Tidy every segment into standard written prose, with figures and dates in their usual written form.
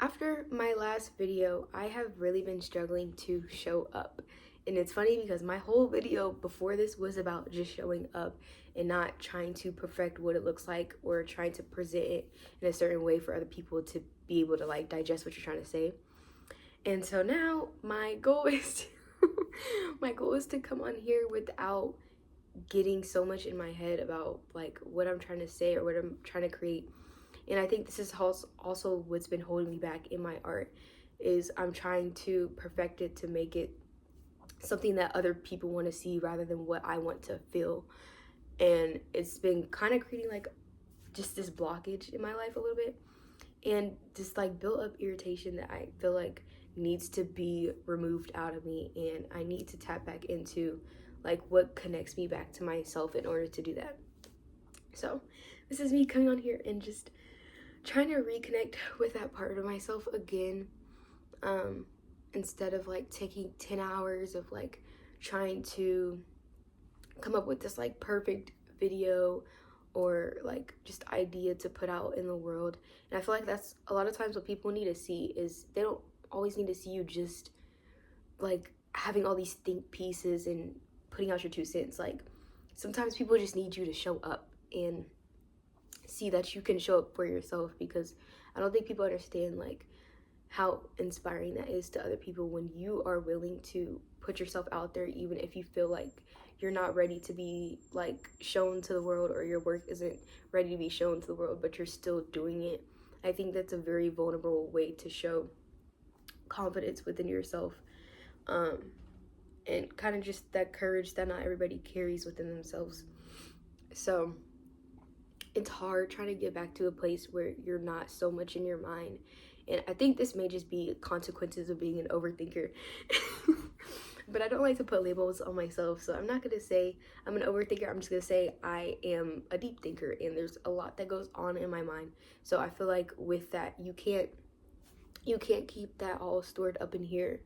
after my last video, I have really been struggling to show up. And it's funny because my whole video before this was about just showing up and not trying to perfect what it looks like or trying to present it in a certain way for other people to be able to like digest what you're trying to say. And so now my goal is to come on here without getting so much in my head about like what I'm trying to say or what I'm trying to create. And I think this is also what's been holding me back in my art, is I'm trying to perfect it to make it something that other people want to see rather than what I want to feel. And it's been kind of creating like just this blockage in my life a little bit, and this like built up irritation that I feel like needs to be removed out of me, and I need to tap back into like what connects me back to myself in order to do that. So this is me coming on here and just trying to reconnect with that part of myself again, instead of like taking 10 hours of like trying to come up with this like perfect video or like just idea to put out in the world. And I feel like that's a lot of times what people need to see, is they don't always need to see you just like having all these think pieces and putting out your 2 cents. Like sometimes people just need you to show up and see that you can show up for yourself, because I don't think people understand like how inspiring that is to other people when you are willing to put yourself out there, even if you feel like you're not ready to be like shown to the world, or your work isn't ready to be shown to the world, but you're still doing it. I think that's a very vulnerable way to show confidence within yourself, and kind of just that courage that not everybody carries within themselves. So it's hard trying to get back to a place where you're not so much in your mind. And I think this may just be consequences of being an overthinker. But I don't like to put labels on myself, so I'm not going to say I'm an overthinker. I'm just going to say I am a deep thinker, and there's a lot that goes on in my mind. So I feel like with that, you can't keep that all stored up in here.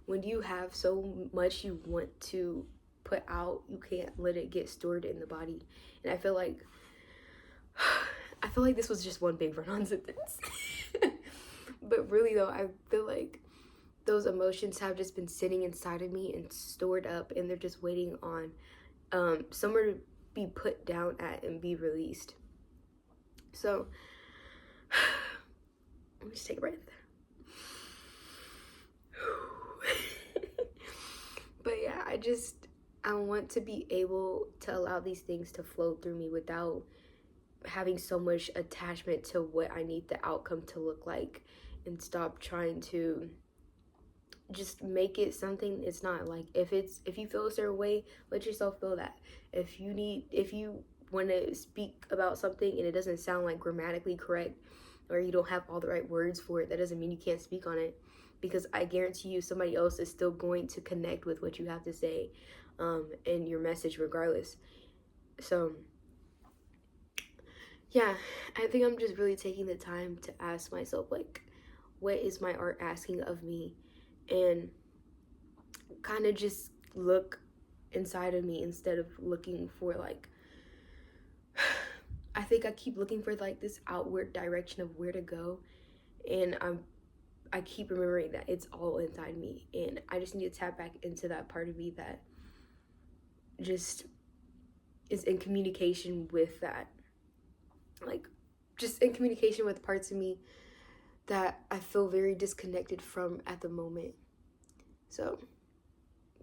When you have so much you want to put out, you can't let it get stored in the body. And I feel like this was just one big run-on sentence. But really though, I feel like those emotions have just been sitting inside of me and stored up, and they're just waiting on somewhere to be put down at and be released. So let me just take a breath. But yeah, I want to be able to allow these things to flow through me without having so much attachment to what I need the outcome to look like, and stop trying to just make it something it's not. Like if you feel a certain way, let yourself feel that. If you want to speak about something and it doesn't sound like grammatically correct, or you don't have all the right words for it, that doesn't mean you can't speak on it, because I guarantee you somebody else is still going to connect with what you have to say, and your message regardless. So yeah, I think I'm just really taking the time to ask myself, like, what is my art asking of me? And kind of just look inside of me instead of looking for like, I think I keep looking for like this outward direction of where to go, and I keep remembering that it's all inside me, and I just need to tap back into that part of me that just is in communication with that, like just in communication with parts of me that I feel very disconnected from at the moment. So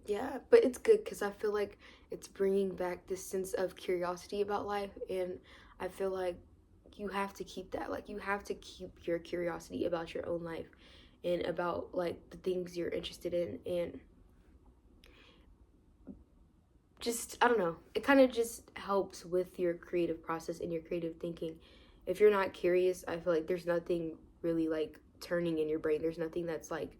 yeah, but it's good because I feel like it's bringing back this sense of curiosity about life, and I feel like you have to keep that. Like you have to keep your curiosity about your own life and about like the things you're interested in, and just, I don't know, it kind of just helps with your creative process and your creative thinking. If you're not curious, I feel like there's nothing really like turning in your brain. There's nothing that's like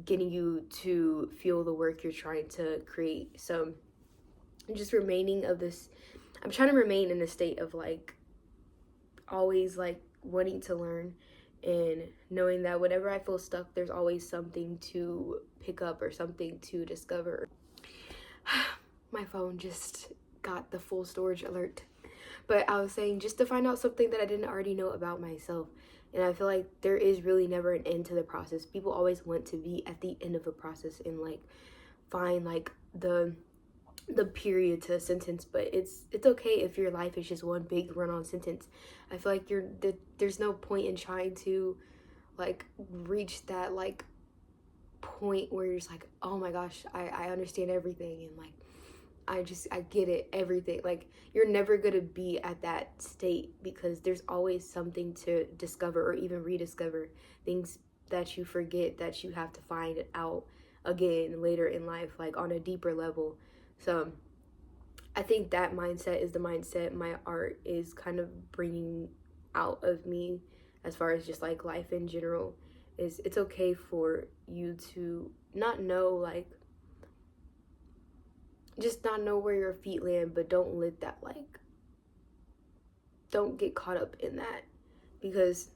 getting you to feel the work you're trying to create. So I'm trying to remain in a state of like always like wanting to learn, and knowing that whenever I feel stuck, there's always something to pick up or something to discover. My phone just got the full storage alert. But I was saying, just to find out something that I didn't already know about myself. And I feel like there is really never an end to the process. People always want to be at the end of a process and like find like the period to a sentence, but it's okay if your life is just one big run-on sentence. I feel like there's no point in trying to like reach that like point where you're just like, oh my gosh, I understand everything, and like I get it, everything. Like, you're never gonna be at that state, because there's always something to discover or even rediscover, things that you forget that you have to find out again later in life, like on a deeper level. So I think that mindset is the mindset my art is kind of bringing out of me, as far as just like life in general. Is it's okay for you to not know, like, just not know where your feet land, but don't let that, like, don't get caught up in that, because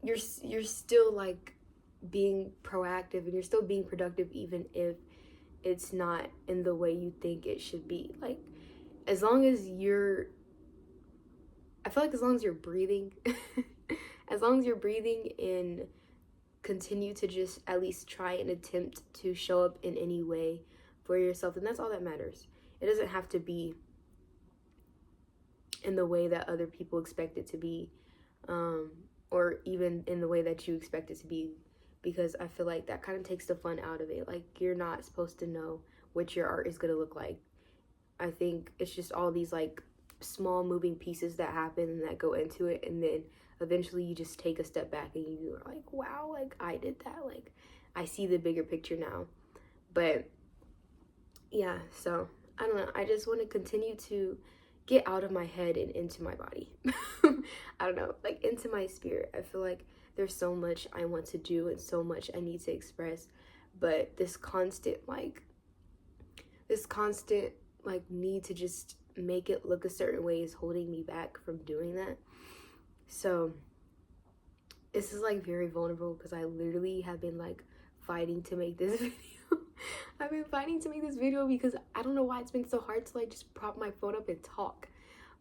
you're still like being proactive, and you're still being productive, even if it's not in the way you think it should be. Like, as long as you're, I feel like as long as you're breathing, as long as you're breathing and continue to just at least try and attempt to show up in any way for yourself, and that's all that matters. It doesn't have to be in the way that other people expect it to be, or even in the way that you expect it to be, because I feel like that kind of takes the fun out of it. Like, you're not supposed to know what your art is going to look like. I think it's just all these like small moving pieces that happen and that go into it, and then eventually you just take a step back and you're like, wow, like I did that, like I see the bigger picture now. But yeah, so I don't know, I just want to continue to get out of my head and into my body. I don't know, like into my spirit. I feel like there's so much I want to do and so much I need to express, but this constant need to just make it look a certain way is holding me back from doing that. So this is like very vulnerable, because I literally have been like fighting to make this video. I've been fighting to make this video because I don't know why it's been so hard to like just prop my phone up and talk.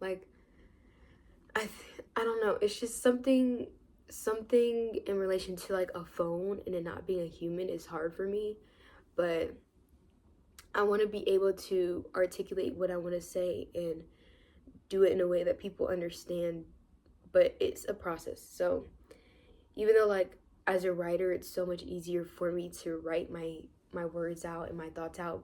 Like, I don't know, it's just something in relation to like a phone and it not being a human is hard for me. But I want to be able to articulate what I want to say and do it in a way that people understand, but it's a process. So even though like as a writer, it's so much easier for me to write my words out and my thoughts out,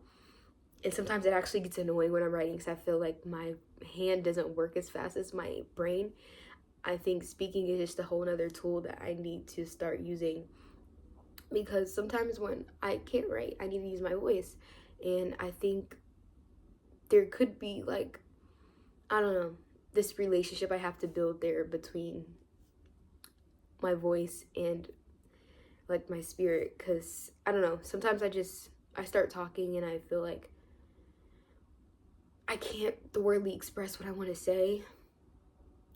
and sometimes it actually gets annoying when I'm writing, because I feel like my hand doesn't work as fast as my brain. I think speaking is just a whole nother tool that I need to start using, because sometimes when I can't write, I need to use my voice. And I think there could be like, I don't know, this relationship I have to build there between my voice and like my spirit, because I don't know, sometimes I start talking and I feel like I can't thoroughly express what I want to say,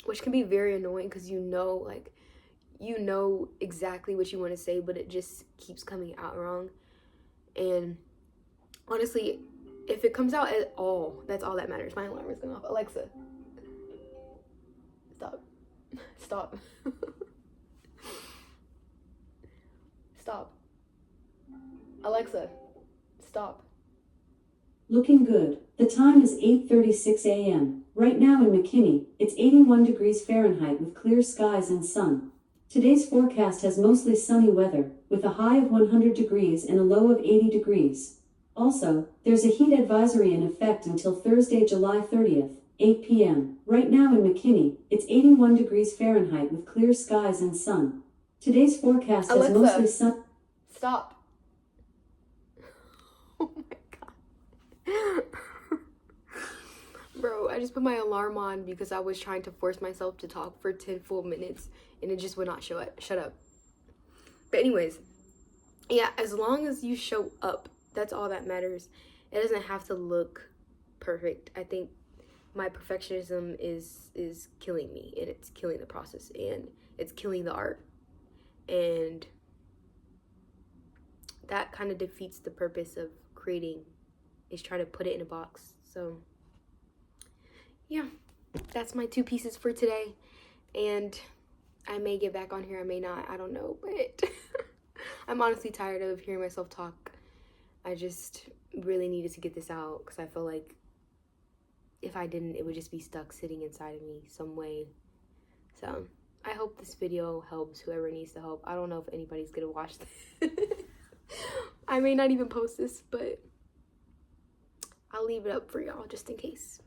which can be very annoying, because you know exactly what you want to say, but it just keeps coming out wrong. And honestly, if it comes out at all, that's all that matters. My alarm is going off. Alexa, stop. Stop. Stop. Alexa, stop. Looking good. The time is 8:36 a.m. Right now in McKinney, it's 81 degrees Fahrenheit with clear skies and sun. Today's forecast has mostly sunny weather, with a high of 100 degrees and a low of 80 degrees. Also, there's a heat advisory in effect until Thursday, July 30th, 8 p.m. Right now in McKinney, it's 81 degrees Fahrenheit with clear skies and sun. Today's forecast has mostly sun. Stop. Oh my god. Bro, I just put my alarm on because I was trying to force myself to talk for 10 full minutes and it just would not shut up. But anyways, yeah, as long as you show up, that's all that matters. It doesn't have to look perfect. I think my perfectionism is killing me, and it's killing the process, and it's killing the art. And that kind of defeats the purpose of creating, is trying to put it in a box. So yeah, that's my 2 pieces for today. And I may get back on here, I may not, I don't know, but I'm honestly tired of hearing myself talk. I just really needed to get this out because I feel like if I didn't, it would just be stuck sitting inside of me some way. So I hope this video helps whoever needs to help. I don't know if anybody's gonna watch this. I may not even post this, but I'll leave it up for y'all just in case.